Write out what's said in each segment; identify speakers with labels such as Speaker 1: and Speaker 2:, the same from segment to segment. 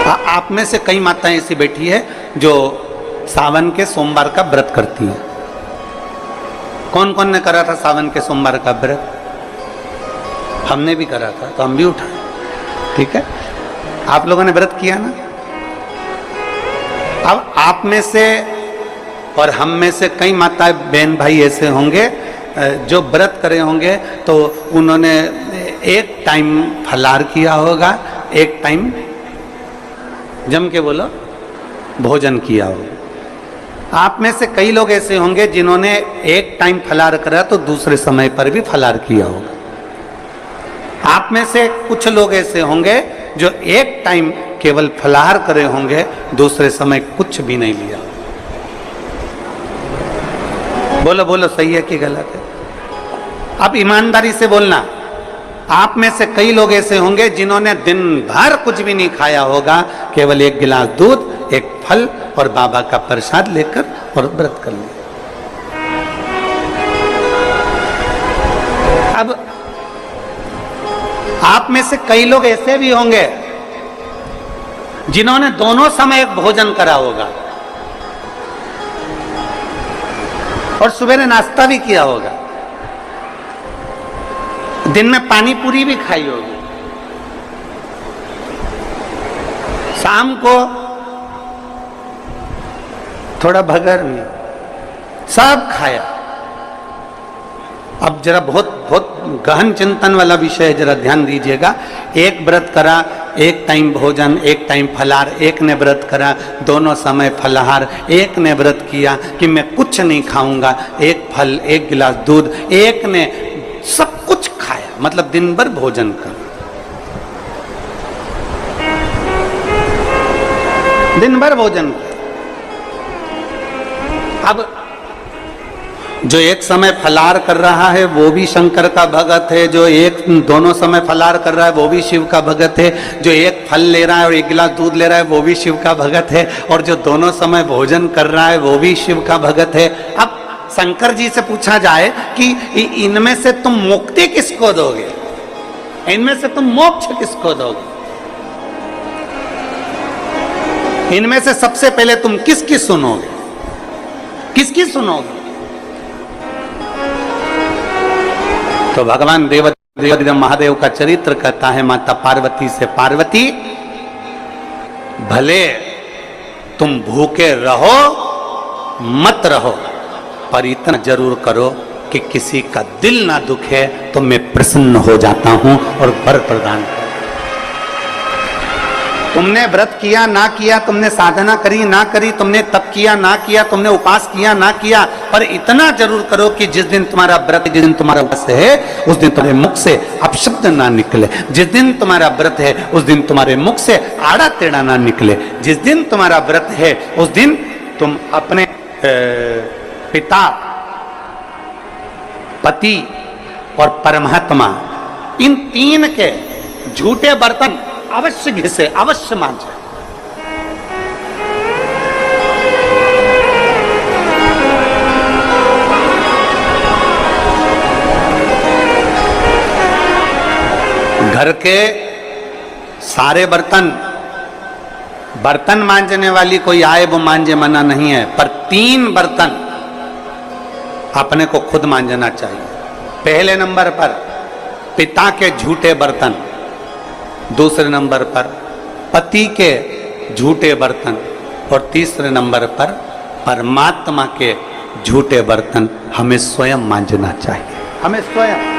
Speaker 1: आप में से कई माताएं ऐसी बैठी है जो सावन के सोमवार का व्रत करती है। कौन कौन ने करा था सावन के सोमवार का व्रत? हमने भी करा था, तो हम भी उठाए। ठीक है, आप लोगों ने व्रत किया ना। अब आप में से और हम में से कई माता बहन भाई ऐसे होंगे जो व्रत करे होंगे, तो उन्होंने एक टाइम फलार किया होगा, एक टाइम जम के बोलो भोजन किया होगा। आप में से कई लोग ऐसे होंगे जिन्होंने एक टाइम फलार करा तो दूसरे समय पर भी फलार किया होगा। आप में से कुछ लोग ऐसे होंगे जो एक टाइम केवल फलाहार करे होंगे, दूसरे समय कुछ भी नहीं लिया। बोलो बोलो, सही है कि गलत है? अब ईमानदारी से बोलना। आप में से कई लोग ऐसे होंगे जिन्होंने दिन भर कुछ भी नहीं खाया होगा, केवल एक गिलास दूध, एक फल और बाबा का प्रसाद लेकर और व्रत कर लिया। अब आप में से कई लोग ऐसे भी होंगे जिन्होंने दोनों समय भोजन करा होगा और सवेरे नाश्ता भी किया होगा, दिन में पानी पूरी भी खाई होगी, शाम को थोड़ा भगर में, सब खाया। अब जरा बहुत बहुत गहन चिंतन वाला विषय है, जरा ध्यान दीजिएगा। एक व्रत करा, एक टाइम भोजन, एक टाइम फलाहार, एक ने व्रत करा दोनों समय फलाहार, एक ने व्रत किया कि मैं कुछ नहीं खाऊंगा, एक फल, एक गिलास दूध, एक ने सब कुछ खाया, मतलब दिन भर भोजन कर, दिन भर भोजन कर। अब जो एक समय फलाहार कर रहा है वो भी शंकर का भगत है, जो एक दोनों समय फलाहार कर रहा है वो भी शिव का भगत है, जो एक फल ले रहा है और एक गिलास दूध ले रहा है वो भी शिव का भगत है, और जो दोनों समय भोजन कर रहा है वो भी शिव का भगत है। अब शंकर जी से पूछा जाए कि इनमें से तुम मुक्ति किसको दोगे, इनमें से तुम मोक्ष किसको दोगे, इनमें से सबसे पहले तुम किसकी सुनोगे, किसकी सुनोगे? तो भगवान देव महादेव का चरित्र कहता है माता पार्वती से, पार्वती भले तुम भूखे रहो मत रहो, पर इतना जरूर करो कि किसी का दिल ना दुखे, तो मैं प्रसन्न हो जाता हूं और वर प्रदान कर। तुमने व्रत किया ना किया, तुमने साधना करी ना करी, तुमने तप किया ना किया, तुमने उपास किया ना किया, पर इतना जरूर करो कि जिस दिन तुम्हारा व्रत, जिस दिन तुम्हारा उपास है, उस दिन तुम्हारे मुख से अपशब्द ना निकले। जिस दिन तुम्हारा व्रत है उस दिन तुम्हारे मुख से आड़ा टेढ़ा ना निकले। जिस दिन तुम्हारा व्रत है उस दिन तुम अपने पिता, पति और परमात्मा, इन तीन के झूठे बर्तन अवश्य घिसे, अवश्य मांझे। घर के सारे बर्तन, बर्तन मांजने वाली कोई आए वो मांजे, मना नहीं है, पर 3 बर्तन अपने को खुद मांजना चाहिए। पहले नंबर पर पिता के झूठे बर्तन, दूसरे नंबर पर पति के झूठे बर्तन, और तीसरे नंबर पर परमात्मा के झूठे बर्तन हमें स्वयं मांजना चाहिए, हमें स्वयं।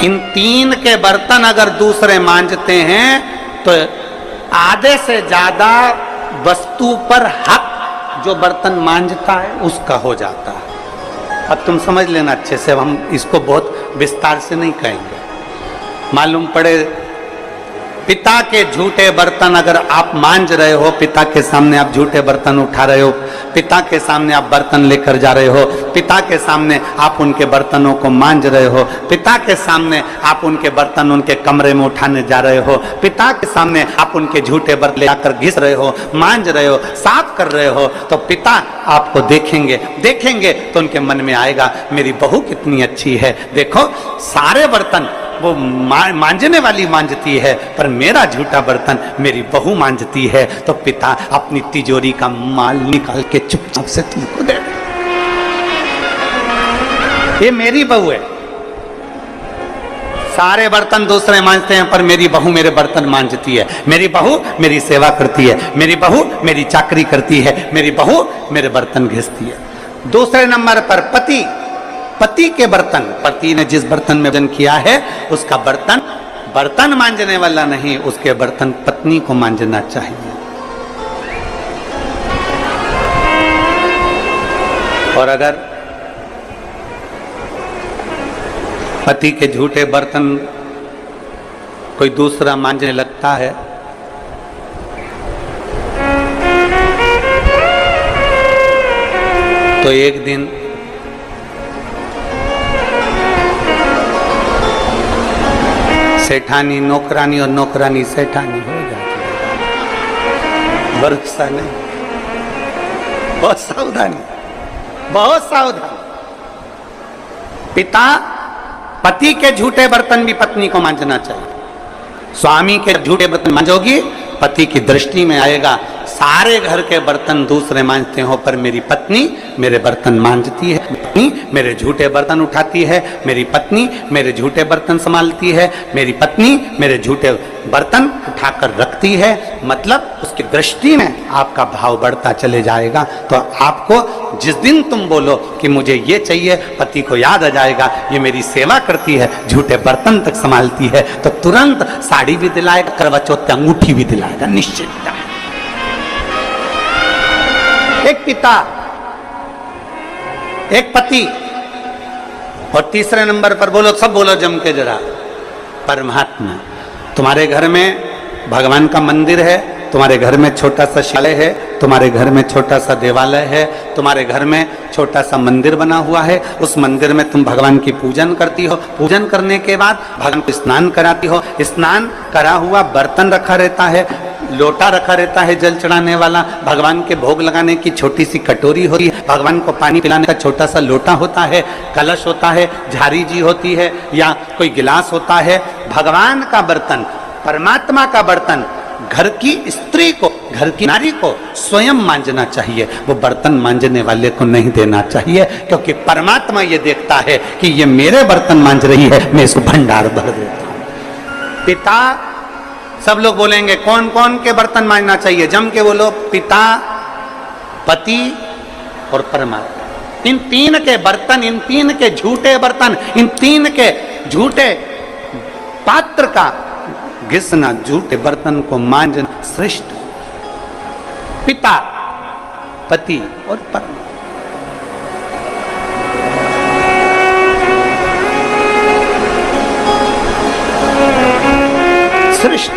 Speaker 1: इन 3 के बर्तन अगर दूसरे मांजते हैं तो आधे से ज्यादा वस्तु पर हक जो बर्तन मांजता है उसका हो जाता है। अब तुम समझ लेना अच्छे से, हम इसको बहुत विस्तार से नहीं कहेंगे। मालूम पड़े पिता के झूठे बर्तन अगर आप मांज रहे हो, पिता के सामने आप झूठे बर्तन उठा रहे हो, पिता के सामने आप बर्तन लेकर जा रहे हो, पिता के सामने आप उनके बर्तनों को मांज रहे हो, पिता के सामने आप उनके बर्तन उनके कमरे में उठाने जा रहे हो, पिता के सामने आप उनके झूठे बर्तन लेकर घिस रहे हो, मांज रहे हो, साफ कर रहे हो, तो पिता आपको देखेंगे तो उनके मन में आएगा मेरी बहू कितनी अच्छी है। देखो सारे बर्तन वो मांजने वाली मांजती है, पर मेरा झूठा बर्तन मेरी बहू मांजती है। तो पिता अपनी तिजोरी का माल निकाल के चुपचाप से तुमको दे दे। ये मेरी बहू है। सारे बर्तन दूसरे मांजते हैं, पर मेरी बहू मेरे बर्तन मांजती है। मेरी बहू मेरी सेवा करती है, मेरी बहू मेरी चाकरी करती है, मेरी बहू मेरे बर्तन घिसती है। दूसरे नंबर पर पति, पति के बर्तन, पति ने जिस बर्तन में भोजन किया है उसका बर्तन बर्तन मांजने वाला नहीं, उसके बर्तन पत्नी को मांजना चाहिए। और अगर पति के झूठे बर्तन कोई दूसरा मांजने लगता है तो एक दिन सेठानी नौकरानी और नौकरानी सेठानी हो जाती है। भरोसा नहीं, बहुत सावधानी, बहुत सावधानी। पिता पति के झूठे बर्तन भी पत्नी को मांजना चाहिए। स्वामी के झूठे बर्तन मांजोगी, पति की दृष्टि में आएगा सारे घर के बर्तन दूसरे मांजते हो, पर मेरी पत्नी मेरे बर्तन मांजती है, पत्नी मेरे झूठे बर्तन उठाती है, मेरी पत्नी मेरे झूठे बर्तन संभालती है, मेरी पत्नी मेरे झूठे बर्तन उठाकर रखती है। मतलब उसकी दृष्टि में आपका भाव बढ़ता चले जाएगा। तो आपको जिस दिन तुम बोलो कि मुझे ये चाहिए, पति को याद आ जाएगा ये मेरी सेवा करती है, झूठे बर्तन तक संभालती है, तो तुरंत साड़ी भी दिलाएगा, करवा चौथ अंगूठी भी दिलाएगा, निश्चित। एक पिता, एक पति, और तीसरे नंबर पर बोलो, सब बोलो जम के जरा, परमात्मा। तुम्हारे घर में भगवान का मंदिर है, तुम्हारे घर में छोटा सा शिवालय है, तुम्हारे घर में छोटा सा देवालय है, तुम्हारे घर में छोटा सा मंदिर बना हुआ है। उस मंदिर में तुम भगवान की पूजन करती हो, पूजन करने के बाद भगवान को स्नान कराती हो, स्नान करा हुआ बर्तन रखा रहता है, लोटा रखा रहता है जल चढ़ाने वाला, भगवान के भोग लगाने की छोटी सी कटोरी होती है, भगवान को पानी पिलाने का छोटा सा लोटा होता है, कलश होता है, झारी जी होती है, या कोई गिलास होता है। भगवान का बर्तन, परमात्मा का बर्तन घर की स्त्री को, घर की नारी को स्वयं मांजना चाहिए, वो बर्तन मांजने वाले को नहीं देना चाहिए, क्योंकि परमात्मा ये देखता है कि ये मेरे बर्तन मांज रही है, मैं इसको भंडार भर देता हूं। पिता, सब लोग बोलेंगे कौन कौन के बर्तन मांजना चाहिए, जम के बोलो, पिता, पति और परमात्मा। इन तीन के बर्तन, इन तीन के झूठे बर्तन, इन तीन के झूठे पात्र का घिसना, झूठे बर्तन को मांजना श्रेष्ठ। पिता, पति और परमात्मा। श्रेष्ठ।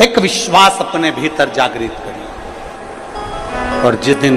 Speaker 1: एक विश्वास अपने भीतर जागृत करिए, और जिस दिन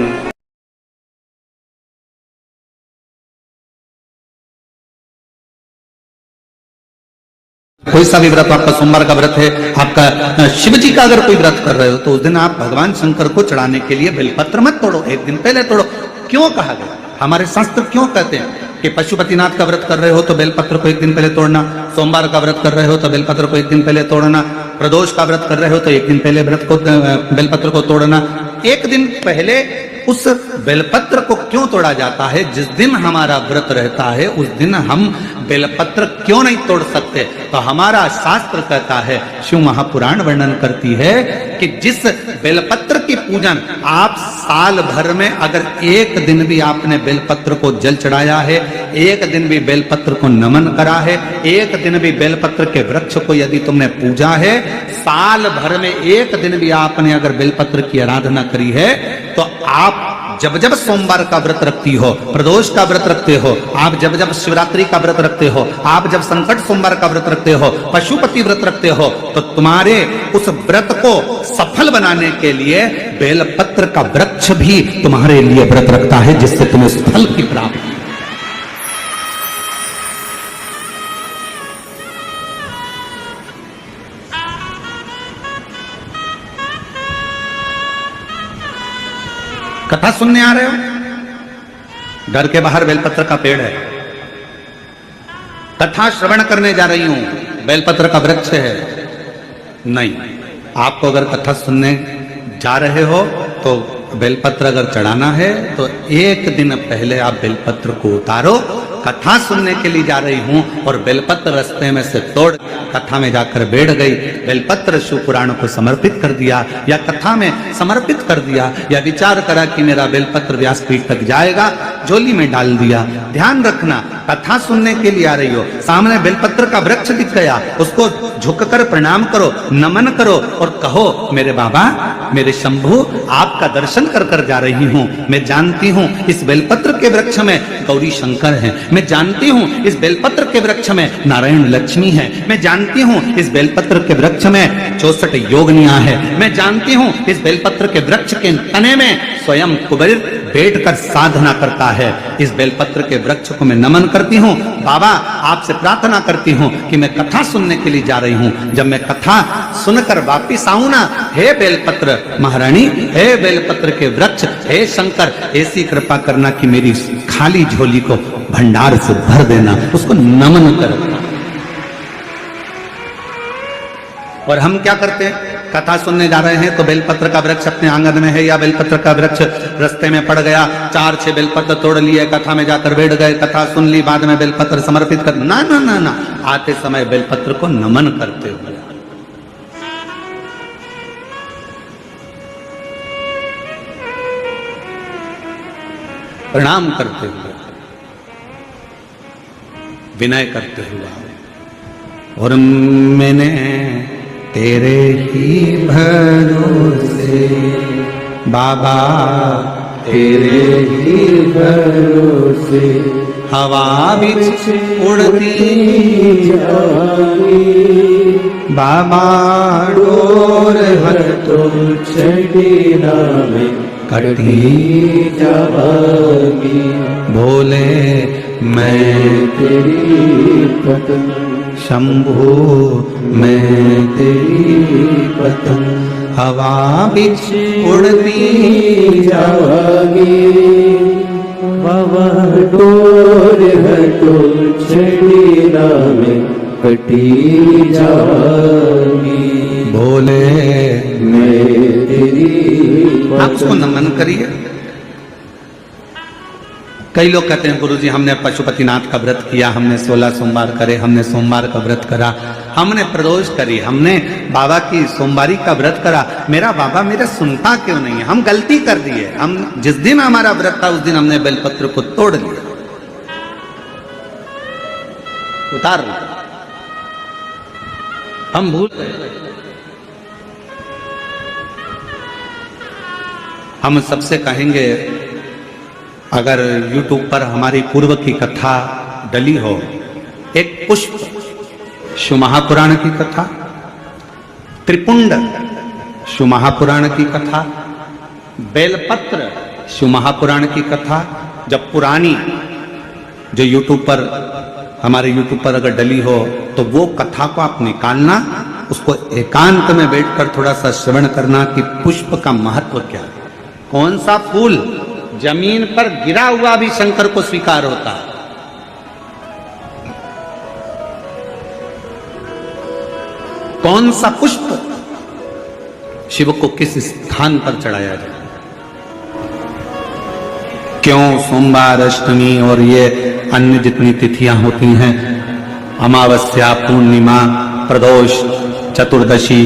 Speaker 1: कोई सा भी व्रत, आपका सोमवार का व्रत है, आपका शिव जी का अगर कोई व्रत कर रहे हो, तो उस दिन आप भगवान शंकर को चढ़ाने के लिए बेलपत्र मत तोड़ो, एक दिन पहले तोड़ो। क्यों कहा गया? हमारे शास्त्र क्यों कहते हैं कि पशुपतिनाथ का व्रत कर रहे हो तो बेलपत्र को एक दिन पहले तोड़ना, सोमवार का व्रत कर रहे हो तो बेलपत्र को एक दिन पहले तोड़ना, प्रदोष का व्रत कर रहे हो तो एक दिन पहले बेलपत्र को तोड़ना। एक दिन पहले उस बेलपत्र को क्यों तोड़ा जाता है? जिस दिन हमारा व्रत रहता है उस दिन हम बेलपत्र क्यों नहीं तोड़ सकते? तो हमारा शास्त्र कहता है, शिव महापुराण वर्णन करती है कि जिस बेलपत्र की पूजन आप साल भर में अगर एक दिन भी आपने बेलपत्र को जल चढ़ाया है, एक दिन भी बेलपत्र को नमन करा है, एक दिन भी बेलपत्र के वृक्ष को यदि तुमने पूजा है, साल भर में एक दिन भी आपने अगर बेलपत्र की आराधना करी है, तो आप जब जब सोमवार का व्रत रखती हो, प्रदोष का व्रत रखते हो, आप जब जब शिवरात्रि का व्रत रखते हो, आप जब संकट सोमवार का व्रत रखते हो, पशुपति व्रत रखते हो, तो तुम्हारे उस व्रत को सफल बनाने के लिए बेलपत्र का वृक्ष भी तुम्हारे लिए व्रत रखता है, जिससे तुम्हें उस फल की प्राप्ति। कथा सुनने आ रहे हो? घर के बाहर बेलपत्र का पेड़ है, कथा श्रवण करने जा रही हूं, बेलपत्र का वृक्ष है। नहीं, आपको अगर कथा सुनने जा रहे हो तो बेलपत्र अगर चढ़ाना है तो एक दिन पहले आप बेलपत्र को उतारो। कथा सुनने के लिए जा रही हूं और बेलपत्र रास्ते में से तोड़ कथा में जाकर बैठ गई, बेलपत्र शिव पुराण को समर्पित कर दिया या कथा में समर्पित कर दिया या विचार करा कि मेरा बेलपत्र व्यासपीठ तक जाएगा, झोली में डाल दिया। ध्यान रखना, कथा सुनने के लिए आ रही हो, सामने बेलपत्र का वृक्ष दिख गया, उसको झुककर प्रणाम करो, नमन करो और कहो मेरे बाबा, मेरे शंभु, आपका दर्शन कर कर जा रही हूं। मैं जानती हूं इस बेलपत्र के वृक्ष में गौरी शंकर हैं, मैं जानती हूं इस बेलपत्र के वृक्ष में नारायण लक्ष्मी है, मैं जानती हूं इस बेलपत्र के वृक्ष में 64 योगनियां है, मैं जानती हूं इस बेलपत्र के वृक्ष के तने में स्वयं कुबेर बैठकर साधना करता है। इस बेलपत्र के वृक्ष को मैं नमन करती हूँ। बाबा, आपसे प्रार्थना करती हूँ कि मैं कथा सुनने के लिए जा रही हूँ, जब मैं कथा सुनकर वापिस आऊं ना, हे बेलपत्र महारानी, हे बेलपत्र के वृक्ष, हे शंकर, ऐसी कृपा करना कि मेरी खाली झोली को भंडार से भर देना, उसको नमन करना। और हम क्या करते हैं, कथा सुनने जा रहे हैं तो बेलपत्र का वृक्ष अपने आंगन में है या बेलपत्र का वृक्ष रास्ते में पड़ गया, 4-6 बेलपत्र तोड़ लिए, कथा में जाकर बैठ गए, कथा सुन ली, बाद में बेलपत्र समर्पित कर, ना ना ना ना, आते समय बेलपत्र को नमन करते हुए, प्रणाम करते हुए, विनय करते हुए। और मैंने तेरे ही भरोसे बाबा, तेरे ही भरोसे हवा बिच उड़ती जागी, बाबा डोर हर तो चढ़ीना में कटी जागी, बोले मैं तेरी पत्नी, शंभु मैं तेरी पतंग, हवा बिच उड़ती जागी, बाबा डोर हटो चढ़ीना में कटी जागी, बोले मैं तेरी पतंग। आप उसको नमन करिए। कई लोग कहते हैं गुरुजी हमने पशुपतिनाथ का व्रत किया, हमने 16 सोमवार करे, हमने सोमवार का व्रत करा, हमने प्रदोष करी, हमने बाबा की सोमवारी का व्रत करा, मेरा बाबा मेरा सुनता क्यों नहीं है? हम गलती कर दिए, हम जिस दिन हमारा व्रत था उस दिन हमने बेलपत्र को तोड़ लिया, उतार लिया, हम भूल गए। हम सबसे कहेंगे अगर YouTube पर हमारी पूर्व की कथा डली हो, एक पुष्प शिव महापुराण की कथा, त्रिपुंड शिव महापुराण की कथा, बेलपत्र शिव महापुराण की कथा, जब पुरानी जो YouTube पर हमारे YouTube पर अगर डली हो तो वो कथा को आप निकालना, उसको एकांत में बैठकर थोड़ा सा श्रवण करना कि पुष्प का महत्व क्या है। कौन सा फूल जमीन पर गिरा हुआ भी शंकर को स्वीकार होता है, कौन सा पुष्प शिव को किस स्थान पर चढ़ाया जाए, क्यों सोमवार, अष्टमी और ये अन्य जितनी तिथियां होती हैं, अमावस्या, पूर्णिमा, प्रदोष, चतुर्दशी,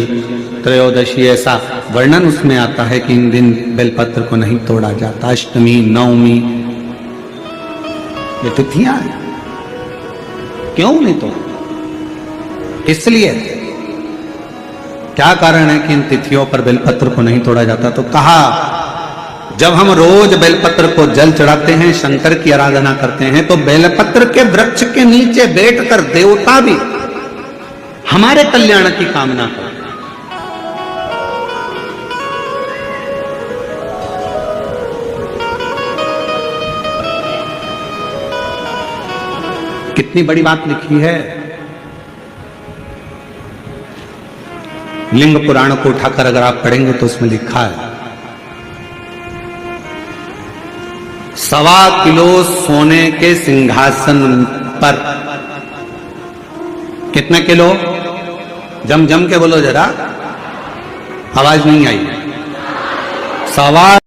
Speaker 1: त्रयोदशी, ऐसा वर्णन उसमें आता है कि इन दिन बेलपत्र को नहीं तोड़ा जाता। अष्टमी, नवमी, ये तिथियां हैं, क्यों नहीं तोड़ा? इसलिए क्या कारण है कि इन तिथियों पर बेलपत्र को नहीं तोड़ा जाता? तो कहा जब हम रोज बेलपत्र को जल चढ़ाते हैं, शंकर की आराधना करते हैं, तो बेलपत्र के वृक्ष के नीचे बैठकर देवता भी हमारे कल्याण की कामना करते हैं। कितनी बड़ी बात लिखी है। लिंग पुराण को उठाकर अगर आप पढ़ेंगे तो उसमें लिखा है 1.25 किलो सोने के सिंहासन पर कितने किलो? जम जम के बोलो जरा, आवाज नहीं आई। 1.25